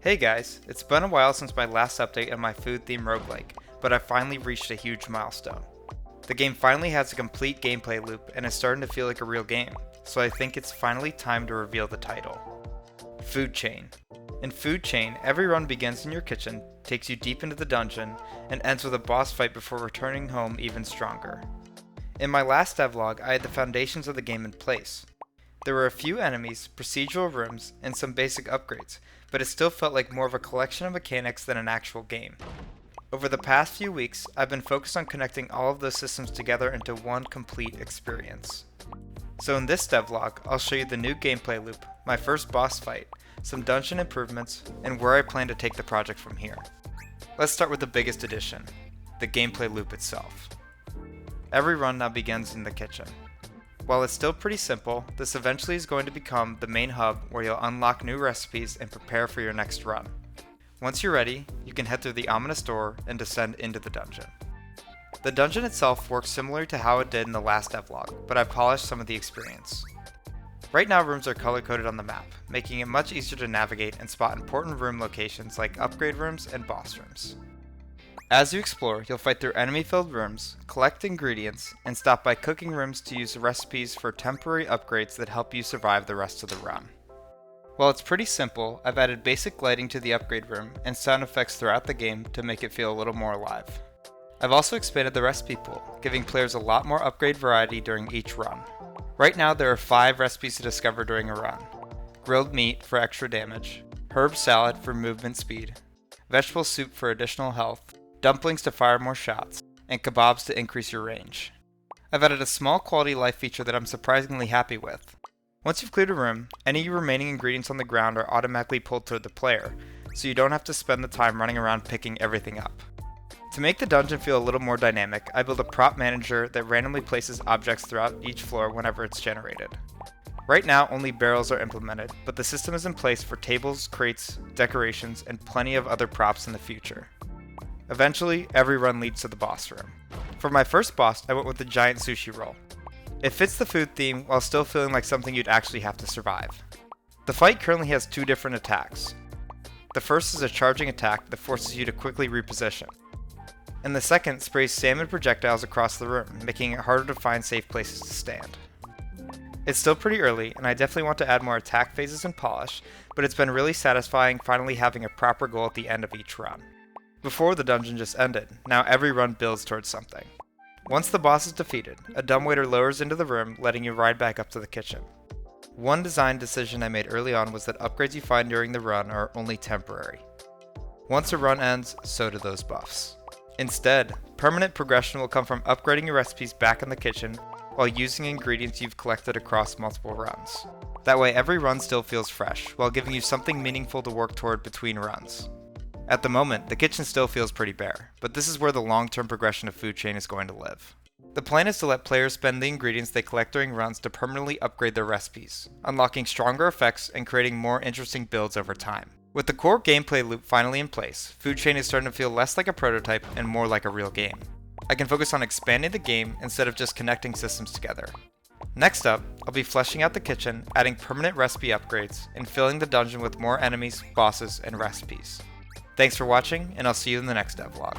Hey guys, it's been a while since my last update on my food themed roguelike, but I finally reached a huge milestone. The game finally has a complete gameplay loop and is starting to feel like a real game, so I think it's finally time to reveal the title. Food Chain. In Food Chain, every run begins in your kitchen, takes you deep into the dungeon, and ends with a boss fight before returning home even stronger. In my last devlog, I had the foundations of the game in place. There were a few enemies, procedural rooms, and some basic upgrades, but it still felt like more of a collection of mechanics than an actual game. Over the past few weeks, I've been focused on connecting all of those systems together into one complete experience. So in this devlog, I'll show you the new gameplay loop, my first boss fight, some dungeon improvements, and where I plan to take the project from here. Let's start with the biggest addition, the gameplay loop itself. Every run now begins in the kitchen. While it's still pretty simple, this eventually is going to become the main hub where you'll unlock new recipes and prepare for your next run. Once you're ready, you can head through the ominous door and descend into the dungeon. The dungeon itself works similar to how it did in the last devlog, but I've polished some of the experience. Right now rooms are color-coded on the map, making it much easier to navigate and spot important room locations like upgrade rooms and boss rooms. As you explore, you'll fight through enemy-filled rooms, collect ingredients, and stop by cooking rooms to use the recipes for temporary upgrades that help you survive the rest of the run. While it's pretty simple, I've added basic lighting to the upgrade room and sound effects throughout the game to make it feel a little more alive. I've also expanded the recipe pool, giving players a lot more upgrade variety during each run. Right now there are 5 recipes to discover during a run. Grilled meat for extra damage, herb salad for movement speed, vegetable soup for additional health, dumplings to fire more shots, and kebabs to increase your range. I've added a small quality of life feature that I'm surprisingly happy with. Once you've cleared a room, any remaining ingredients on the ground are automatically pulled toward the player, so you don't have to spend the time running around picking everything up. To make the dungeon feel a little more dynamic, I built a prop manager that randomly places objects throughout each floor whenever it's generated. Right now, only barrels are implemented, but the system is in place for tables, crates, decorations, and plenty of other props in the future. Eventually, every run leads to the boss room. For my first boss, I went with the giant sushi roll. It fits the food theme while still feeling like something you'd actually have to survive. The fight currently has 2 different attacks. The first is a charging attack that forces you to quickly reposition. And the second sprays salmon projectiles across the room, making it harder to find safe places to stand. It's still pretty early, and I definitely want to add more attack phases and polish, but it's been really satisfying finally having a proper goal at the end of each run. Before, the dungeon just ended. Now every run builds towards something. Once the boss is defeated, a dumbwaiter lowers into the room, letting you ride back up to the kitchen. One design decision I made early on was that upgrades you find during the run are only temporary. Once a run ends, so do those buffs. Instead, permanent progression will come from upgrading your recipes back in the kitchen while using ingredients you've collected across multiple runs. That way every run still feels fresh, while giving you something meaningful to work toward between runs. At the moment, the kitchen still feels pretty bare, but this is where the long-term progression of Food Chain is going to live. The plan is to let players spend the ingredients they collect during runs to permanently upgrade their recipes, unlocking stronger effects and creating more interesting builds over time. With the core gameplay loop finally in place, Food Chain is starting to feel less like a prototype and more like a real game. I can focus on expanding the game instead of just connecting systems together. Next up, I'll be fleshing out the kitchen, adding permanent recipe upgrades, and filling the dungeon with more enemies, bosses, and recipes. Thanks for watching, and I'll see you in the next devlog.